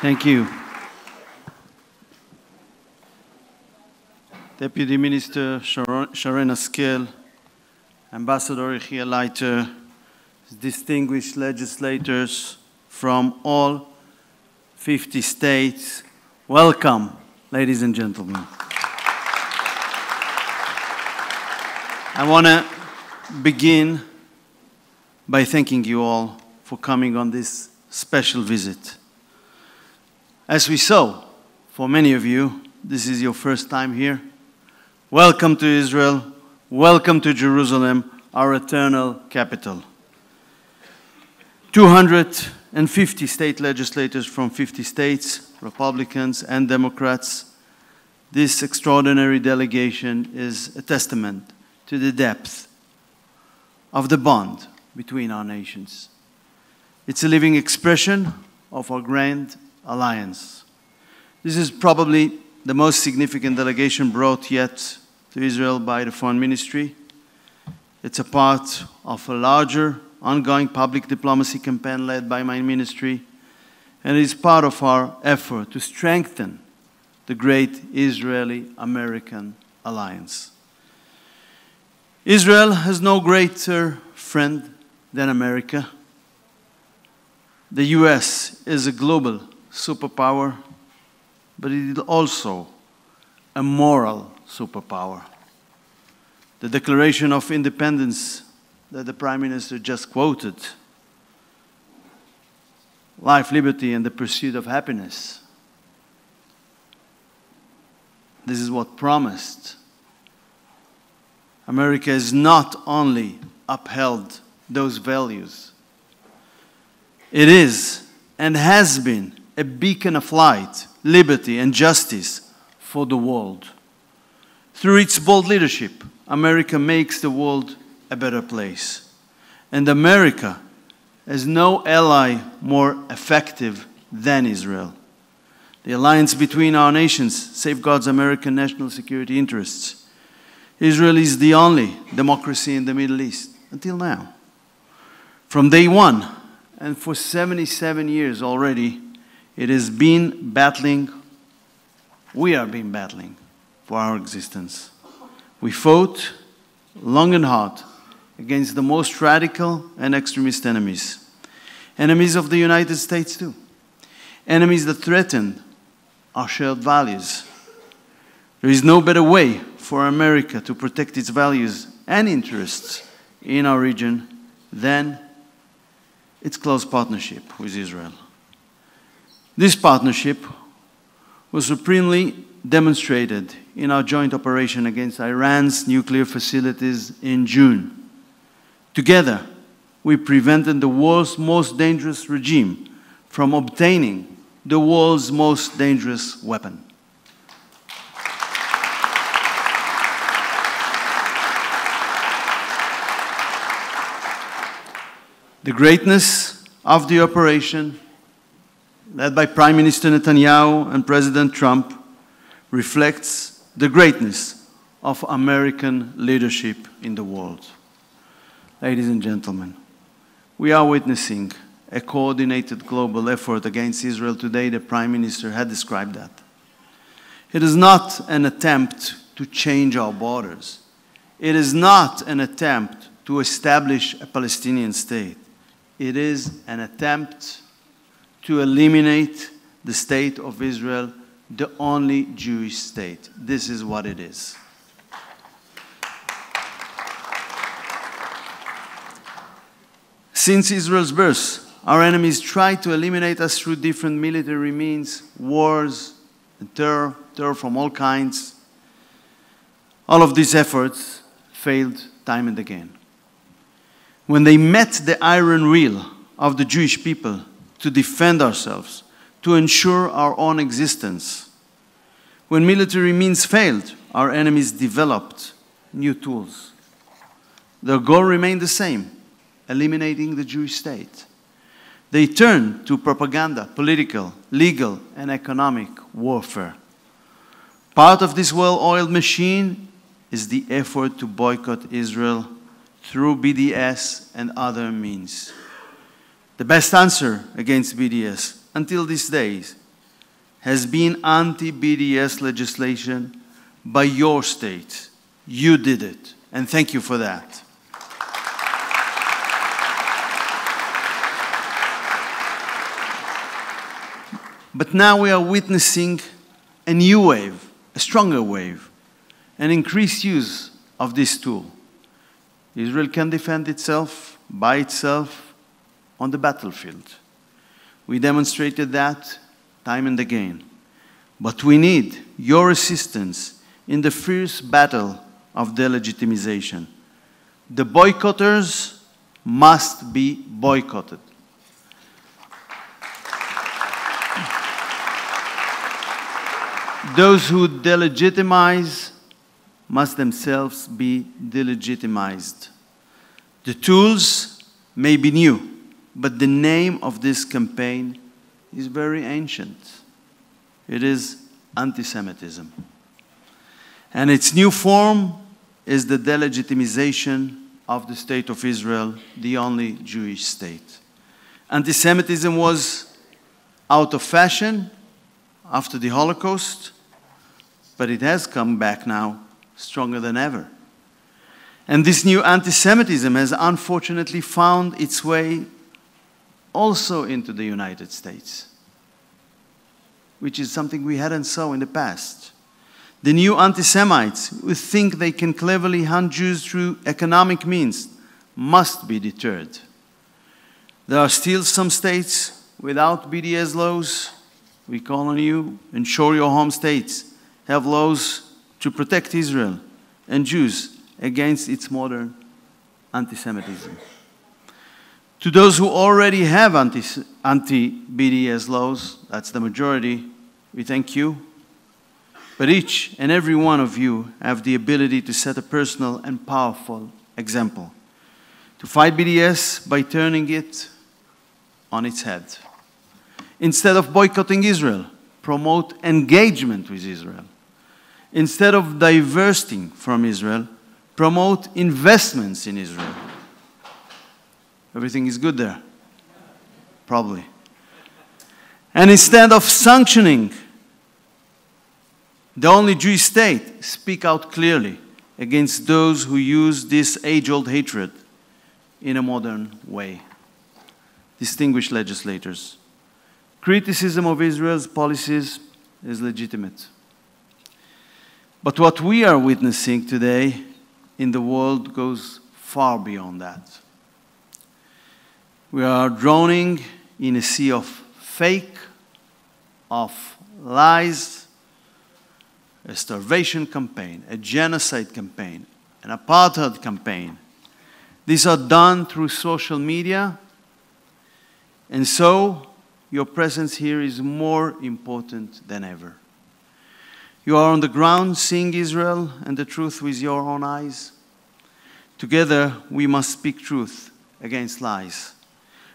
Thank you. Deputy Minister Sharon Askel, Ambassador Yechiel Leiter, distinguished legislators from all 50 states, welcome, ladies and gentlemen. I want to begin by thanking you all for coming on this special visit. As we saw, for many of you, this is your first time here. Welcome to Israel. Welcome to Jerusalem, our eternal capital. 250 state legislators from 50 states, Republicans and Democrats. This extraordinary delegation is a testament to the depth of the bond between our nations. It's a living expression of our grand alliance. This is probably the most significant delegation brought yet to Israel by the Foreign Ministry. It's a part of a larger, ongoing public diplomacy campaign led by my ministry, and it is part of our effort to strengthen the great Israeli-American alliance. Israel has no greater friend than America. The US is a global superpower, but it is also a moral superpower. The Declaration of Independence that the Prime Minister just quoted, life, liberty, and the pursuit of happiness. This is what promised. America has not only upheld those values, it is and has been a beacon of light, liberty, and justice for the world. Through its bold leadership, America makes the world a better place. And America has no ally more effective than Israel. The alliance between our nations safeguards American national security interests. Israel is the only democracy in the Middle East, until now. From day one, and for 77 years already, it has been battling, we have been battling for our existence. We fought long and hard against the most radical and extremist enemies. Enemies of the United States too. Enemies that threatened our shared values. There is no better way for America to protect its values and interests in our region than its close partnership with Israel. This partnership was supremely demonstrated in our joint operation against Iran's nuclear facilities in June. Together, we prevented the world's most dangerous regime from obtaining the world's most dangerous weapon. The greatness of the operation, led by Prime Minister Netanyahu and President Trump, reflects the greatness of American leadership in the world. Ladies and gentlemen, we are witnessing a coordinated global effort against Israel today. The Prime Minister had described that. It is not an attempt to change our borders. It is not an attempt to establish a Palestinian state. It is an attempt to eliminate the state of Israel, the only Jewish state. This is what it is. Since Israel's birth, our enemies tried to eliminate us through different military means, wars, and terror from all kinds. All of these efforts failed time and again. When they met the iron will of the Jewish people to defend ourselves, to ensure our own existence, when military means failed, our enemies developed new tools. Their goal remained the same: eliminating the Jewish state. They turned to propaganda, political, legal, and economic warfare. Part of this well-oiled machine is the effort to boycott Israel through BDS and other means. The best answer against BDS until these days has been anti-BDS legislation by your state. You did it, and thank you for that. But now we are witnessing a new wave, a stronger wave, an increased use of this tool. Israel can defend itself by itself on the battlefield. We demonstrated that time and again. But we need your assistance in the fierce battle of delegitimization. The boycotters must be boycotted. Those who delegitimize must themselves be delegitimized. The tools may be new, but the name of this campaign is very ancient. It is anti-Semitism. And its new form is the delegitimization of the state of Israel, the only Jewish state. Anti-Semitism was out of fashion after the Holocaust, but it has come back now stronger than ever. And this new anti-Semitism has unfortunately found its way also into the United States, which is something we hadn't saw in the past. The new anti-Semites who think they can cleverly hunt Jews through economic means must be deterred. There are still some states without BDS laws. We call on you, ensure your home states have laws to protect Israel and Jews against its modern anti-Semitism. To those who already have anti-BDS laws, that's the majority, we thank you. But each and every one of you have the ability to set a personal and powerful example, to fight BDS by turning it on its head. Instead of boycotting Israel, promote engagement with Israel. Instead of divesting from Israel, promote investments in Israel. Everything is good there? Probably. And instead of sanctioning the only Jewish state, speak out clearly against those who use this age-old hatred in a modern way. Distinguished legislators, criticism of Israel's policies is legitimate. But what we are witnessing today in the world goes far beyond that. We are drowning in a sea of fake, of lies, a starvation campaign, a genocide campaign, an apartheid campaign. These are done through social media, and so your presence here is more important than ever. You are on the ground seeing Israel and the truth with your own eyes. Together, we must speak truth against lies.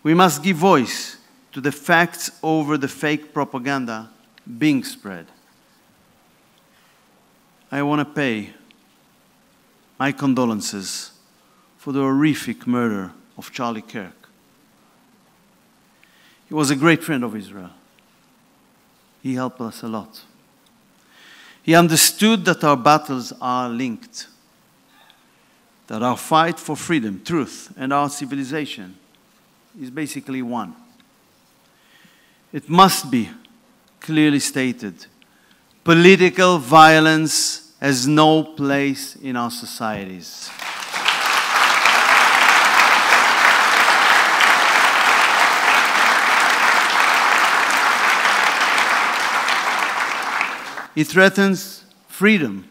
We must give voice to the facts over the fake propaganda being spread. I want to pay my condolences for the horrific murder of Charlie Kirk. He was a great friend of Israel. He helped us a lot. He understood that our battles are linked, that our fight for freedom, truth, and our civilization is basically one. It must be clearly stated, political violence has no place in our societies. It threatens freedom,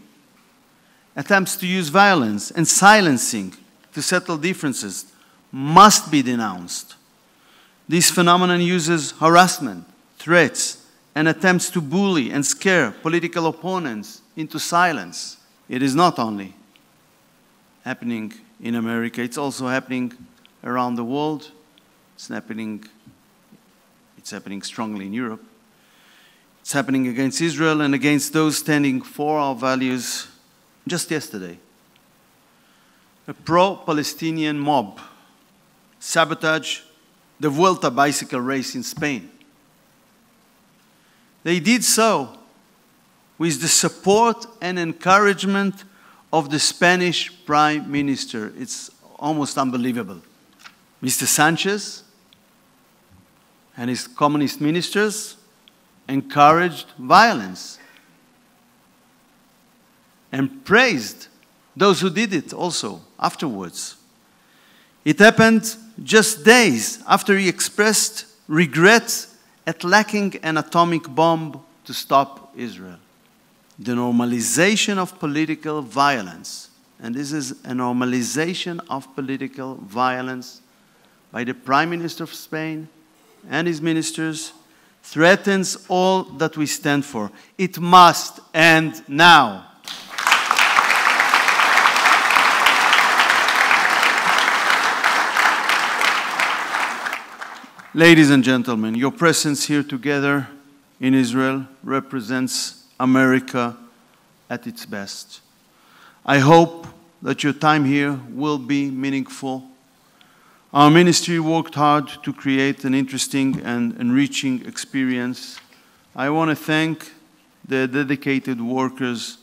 attempts to use violence and silencing to settle differences must be denounced. This phenomenon uses harassment, threats, and attempts to bully and scare political opponents into silence. It is not only happening in America, it's also happening around the world. It's happening strongly in Europe. It's happening against Israel and against those standing for our values. Just yesterday, a pro-Palestinian mob sabotaged the Vuelta bicycle race in Spain. They did so with the support and encouragement of the Spanish Prime Minister. It's almost unbelievable. Mr. Sanchez and his communist ministers encouraged violence and praised those who did it also afterwards. It happened just days after he expressed regret at lacking an atomic bomb to stop Israel. The normalization of political violence, and this is a normalization of political violence by the Prime Minister of Spain and his ministers, threatens all that we stand for. It must end now. Ladies and gentlemen, your presence here together in Israel represents America at its best. I hope that your time here will be meaningful. Our ministry worked hard to create an interesting and enriching experience. I want to thank the dedicated workers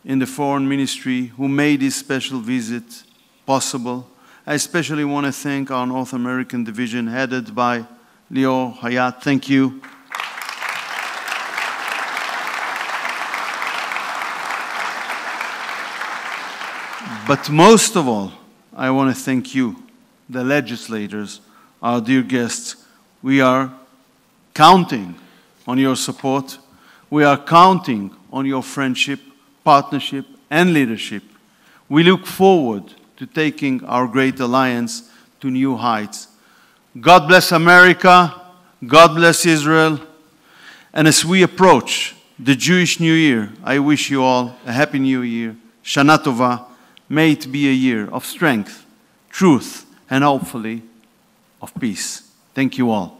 in the foreign ministry who made this special visit possible. I especially want to thank our North American division headed by Lior Hayat. Thank you. But most of all, I want to thank you, the legislators, our dear guests. We are counting on your support. We are counting on your friendship, partnership, and leadership. We look forward to taking our great alliance to new heights. God bless America. God bless Israel. And as we approach the Jewish New Year, I wish you all a Happy New Year. Shana Tova. May it be a year of strength, truth, and hopefully of peace. Thank you all.